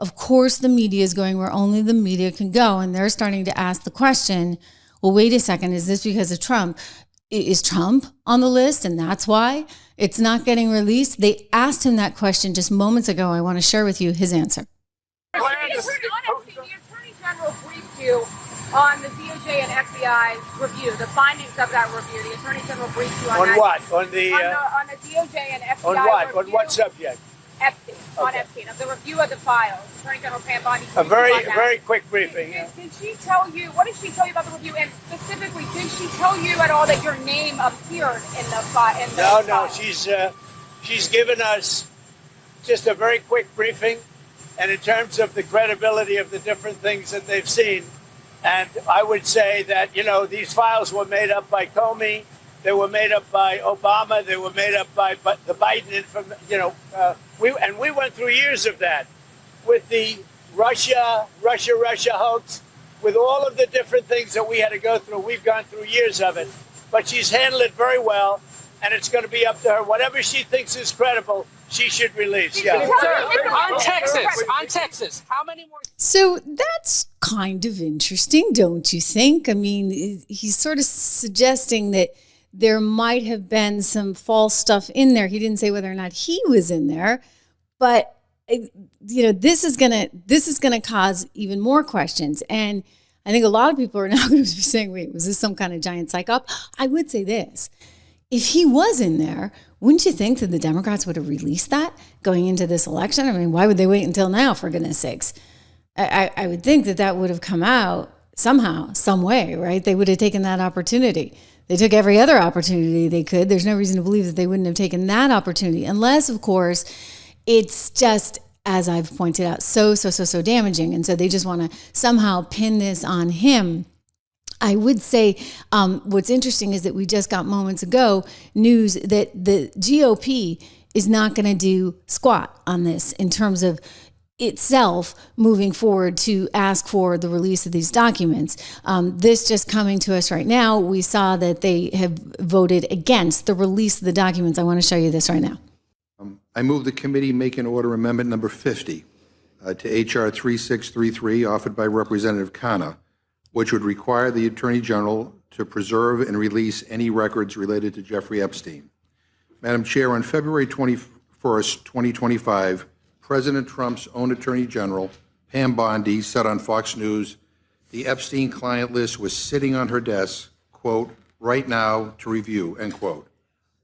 Of course, the media is going where only the media can go. And they're starting to ask the question, well, wait a second, is this because of Trump? Is Trump on the list and that's why it's not getting released? They asked him that question just moments ago. I want to share with you his answer. The Attorney General briefed you on the DOJ and FBI review, the findings of that review. The Attorney General briefed you on that. What? On the DOJ and FBI on what? review. On what subject? Epstein. Okay. On Epstein, of the review of the files. Attorney General Pam Bondi. A very quick briefing. Did she tell you, what did she tell you about the review? And specifically, did she tell you at all that your name appeared in the file? No, she's given us just a very quick briefing, and in terms of the credibility of the different things that they've seen. And I would say that, these files were made up by Comey, they were made up by Obama, they were made up by the Biden, we went through years of that with the Russia hoax, with all of the different things that we had to go through. We've gone through years of it, but she's handled it very well, and it's going to be up to her. Whatever she thinks is credible, she should release. Yeah. On Texas, how many more? So that's kind of interesting, don't you think? I mean, he's sort of suggesting that there might have been some false stuff in there. He didn't say whether or not he was in there, but this is gonna cause even more questions. And I think a lot of people are now going to be saying, "Wait, was this some kind of giant psych op?" I would say this: if he was in there, wouldn't you think that the Democrats would have released that going into this election? I mean, why would they wait until now? For goodness sakes, I would think that would have come out somehow, some way, right? They would have taken that opportunity. They took every other opportunity they could. There's no reason to believe that they wouldn't have taken that opportunity, unless, of course, it's just, as I've pointed out, so damaging. And so they just want to somehow pin this on him. I would say what's interesting is that we just got moments ago news that the GOP is not going to do squat on this in terms of itself moving forward to ask for the release of these documents. This just coming to us right now, we saw that they have voted against the release of the documents. I want to show you this right now. I move the committee make an order amendment number 50 to H.R. 3633 offered by Representative Khanna, which would require the Attorney General to preserve and release any records related to Jeffrey Epstein. Madam Chair, on February 21st, 2025, President Trump's own Attorney General, Pam Bondi, said on Fox News, the Epstein client list was sitting on her desk, quote, right now to review, end quote.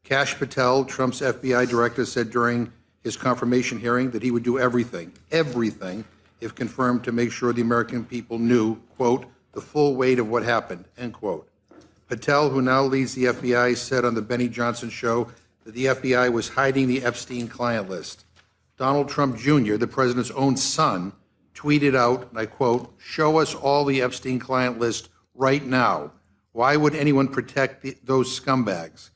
Kash Patel, Trump's FBI director, said during his confirmation hearing that he would do everything, if confirmed, to make sure the American people knew, quote, the full weight of what happened, end quote. Patel, who now leads the FBI, said on the Benny Johnson show that the FBI was hiding the Epstein client list. Donald Trump Jr., the president's own son, tweeted out, and I quote, show us all the Epstein client list right now. Why would anyone protect those scumbags?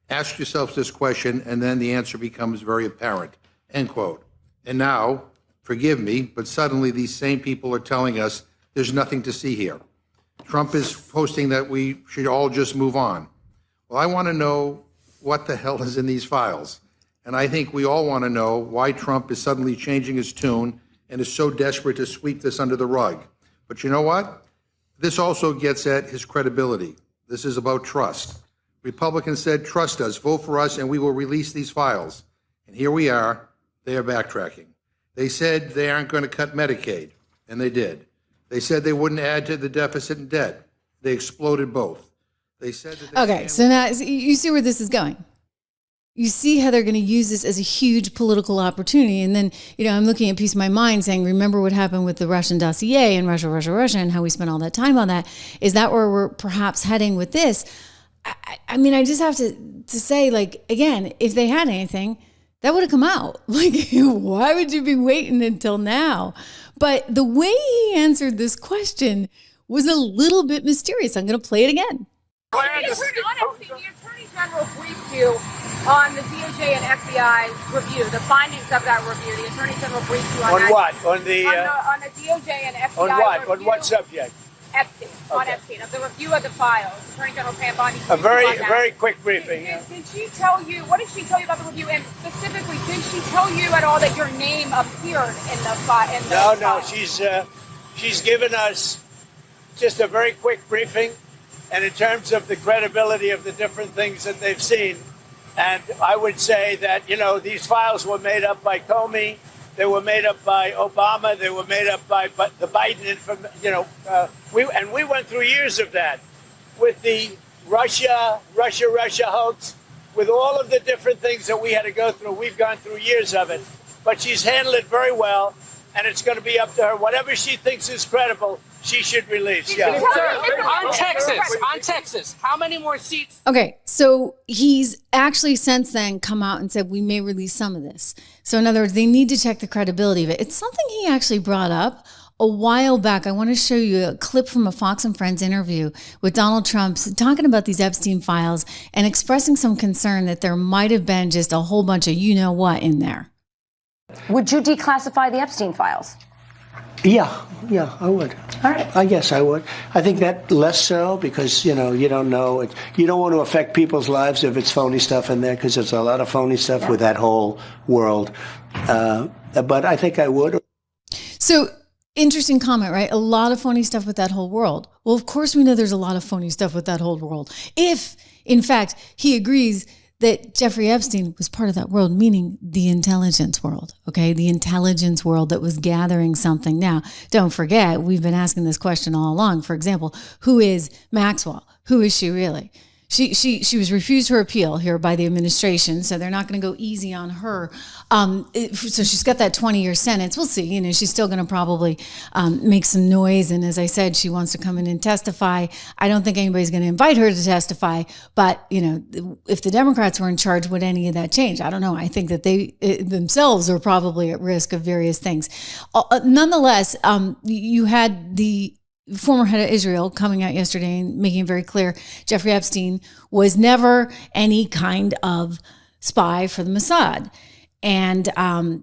Ask yourselves this question, and then the answer becomes very apparent, end quote. And now, forgive me, but suddenly these same people are telling us there's nothing to see here. Trump is posting that we should all just move on. Well, I want to know what the hell is in these files. And I think we all want to know why Trump is suddenly changing his tune and is so desperate to sweep this under the rug. But you know what? This also gets at his credibility. This is about trust. Republicans said, trust us, vote for us, and we will release these files. And here we are. They are backtracking. They said they aren't going to cut Medicaid, and they did. They said they wouldn't add to the deficit and debt. They exploded both. They said that they okay, so now you see where this is going. You see how they're going to use this as a huge political opportunity. And then, I'm looking at a piece of my mind saying, remember what happened with the Russian dossier and Russia, and how we spent all that time on that. Is that where we're perhaps heading with this? I mean, I just have to say, again, if they had anything, that would have come out. Why would you be waiting until now? But the way he answered this question was a little bit mysterious. I'm going to play it again. The Attorney General briefed you on the DOJ and FBI review, the findings of that review. The Attorney General briefed you on that. What? On the DOJ and FBI on what? review. On what subject? Epstein, on Epstein, of the review of the files. Attorney General Pam Bondi. A very quick briefing. Did she tell you, what did she tell you about the review? And specifically, did she tell you at all that your name appeared in the file? No, she's given us just a very quick briefing, and in terms of the credibility of the different things that they've seen. And I would say that, these files were made up by Comey, they were made up by Obama, they were made up by the Biden, we went through years of that with the Russia hoax, with all of the different things that we had to go through. We've gone through years of it, but she's handled it very well, and it's going to be up to her. Whatever she thinks is credible, she should release. Yeah. On Texas, how many more seats? Okay, so he's actually since then come out and said we may release some of this. So in other words, they need to check the credibility of it. It's something he actually brought up a while back. I want to show you a clip from a Fox and Friends interview with Donald Trump talking about these Epstein files and expressing some concern that there might have been just a whole bunch of you-know-what in there. Would you declassify the Epstein files? Yeah, I would. All right. I guess I would. I think that less so because, you don't know. You don't want to affect people's lives if it's phony stuff in there because there's a lot of phony stuff with that whole world. But I think I would. So interesting comment, right? A lot of phony stuff with that whole world. Well, of course we know there's a lot of phony stuff with that whole world. If, in fact, he agrees that Jeffrey Epstein was part of that world, meaning the intelligence world, okay? The intelligence world that was gathering something. Now, don't forget, we've been asking this question all along. For example, who is Maxwell? Who is she really? She was refused her appeal here by the administration, so they're not going to go easy on her. So she's got that 20-year sentence. We'll see. She's still going to probably make some noise. And as I said, she wants to come in and testify. I don't think anybody's going to invite her to testify. But if the Democrats were in charge, would any of that change? I don't know. I think that they themselves are probably at risk of various things. Nonetheless, you had the former head of Israel coming out yesterday and making it very clear Jeffrey Epstein was never any kind of spy for the Mossad. And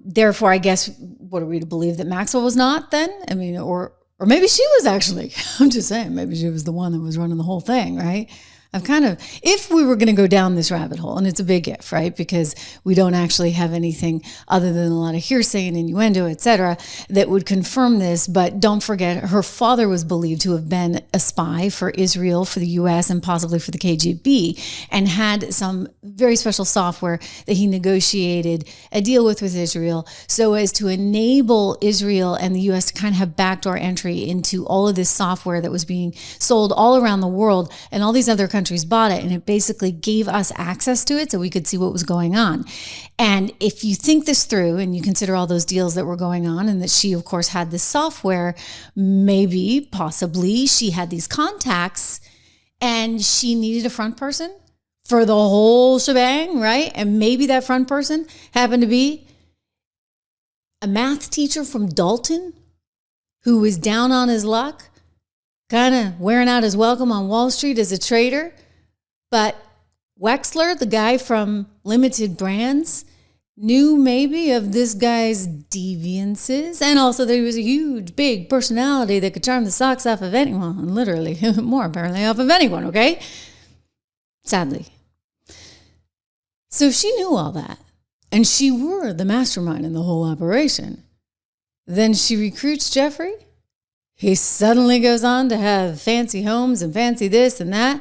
therefore, I guess, what are we to believe that Maxwell was not then? I mean, or maybe she was actually. I'm just saying, maybe she was the one that was running the whole thing, right? If we were going to go down this rabbit hole, and it's a big if, right? Because we don't actually have anything other than a lot of hearsay and innuendo, et cetera, that would confirm this. But don't forget, her father was believed to have been a spy for Israel, for the U.S., and possibly for the KGB, and had some very special software that he negotiated a deal with Israel so as to enable Israel and the U.S. to kind of have backdoor entry into all of this software that was being sold all around the world, and all these other countries bought it, and it basically gave us access to it so we could see what was going on. And if you think this through and you consider all those deals that were going on, and that she, of course, had this software, maybe, possibly, she had these contacts and she needed a front person for the whole shebang, right? And maybe that front person happened to be a math teacher from Dalton who was down on his luck, kind of wearing out his welcome on Wall Street as a trader. But Wexler, the guy from Limited Brands, knew maybe of this guy's deviances, and also that he was a huge, big personality that could charm the socks off of anyone, and literally more apparently off of anyone, okay? Sadly. So if she knew all that, and she were the mastermind in the whole operation, then she recruits Jeffrey. He suddenly goes on to have fancy homes and fancy this and that,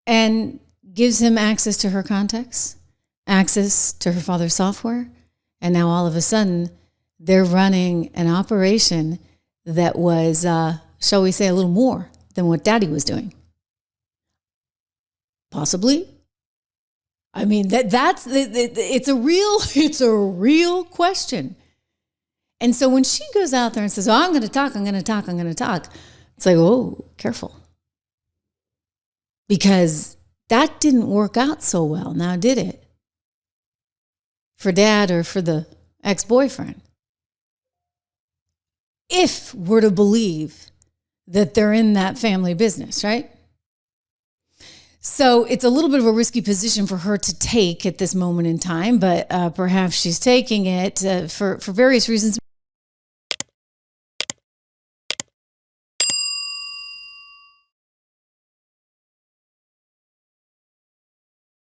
and gives him access to her contacts, access to her father's software. And now all of a sudden, they're running an operation that was, shall we say, a little more than what Daddy was doing. Possibly. I mean, it's a real question. And so when she goes out there and says, I'm going to talk, it's like, oh, careful. Because that didn't work out so well, now did it? For Dad or for the ex-boyfriend. If we're to believe that they're in that family business, right? So it's a little bit of a risky position for her to take at this moment in time, but perhaps she's taking it for various reasons.